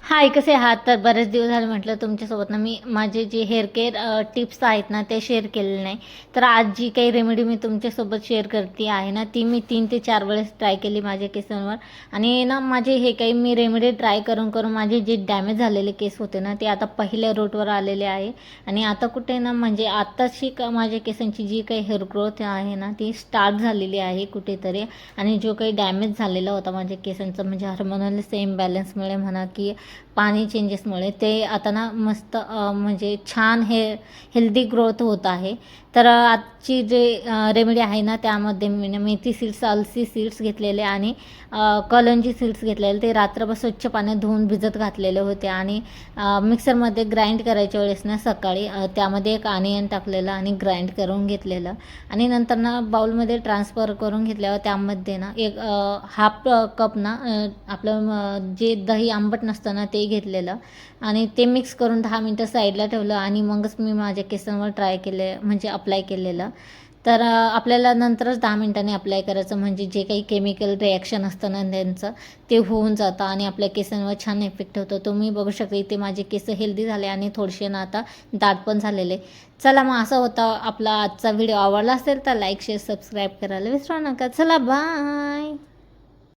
हाय, कसे आहात? तर बरेच दिवस झाले म्हटलं तुमच्यासोबत ना मी माझे जे हेअर केअर टिप्स आहेत ना ते शेअर केलेले नाही. तर आज जी काही रेमेडी मी तुमच्यासोबत शेअर करते आहे ना ती मी 3 ते 4 वेळेस ट्राय केली माझ्या केसांवर. आणि ना माझे हे काही मी रेमेडी ट्राय करून करून माझे जे डॅमेज झालेले केस होते ना ते आता पहिल्या रूटवर आलेले आहे. आणि आता कुठे ना म्हणजे आत्ताची माझ्या केसांची जी काही हेअर ग्रोथ आहे ना ती स्टार्ट झालेली आहे कुठेतरी. आणि जो काही डॅमेज झालेला होता माझ्या केसांचा म्हणजे हार्मोनल इम्बॅलन्समुळे म्हणा की पाणी चेंजेसमुळे ते आता ना मस्त म्हणजे छान हेल्दी ग्रोथ होत आहे. तर आजची जे रेमेडी आहे ना त्यामध्ये मी मेथी सीड्स, अलसी सीड्स घेतलेले आणि कलंजी सीड्स घेतलेले. ते रात्रभर स्वच्छ पाण्यात धुवून भिजत घातलेले होते आणि मिक्सरमध्ये ग्राइंड करायच्या वेळेस ना सकाळी त्यामध्ये एक अनियन टाकलेलं आणि ग्राइंड करून घेतलेलं. आणि नंतर ना बाउलमध्ये ट्रान्सफर करून घेतल्यावर त्यामध्ये ना एक हाफ कप ना आपलं जे दही आंबट नसतं ना ते घेतलेलं आणि ते मिक्स करून 10 मिनटं साईडला ठेवलं आणि मगच मी माझ्या केसांवर ट्राय केले म्हणजे अप्लाय केलेलं. तर आपल्याला नंतरच 10 मिनटांनी अप्लाय करायचं म्हणजे जे काही केमिकल रिॲक्शन असतं ना त्यांचं ते होऊन जातं आणि आपल्या केसांवर छान इफेक्ट होतो. तुम्ही बघू शकता इथे माझे केस हेल्दी झाले आणि थोडेसे ना आता दाट पण झालेले. चला मग असा होता आपला आजचा व्हिडिओ. आवडला असेल तर लाईक शेअर सबस्क्राईब करायला विसरू नका. चला बाय.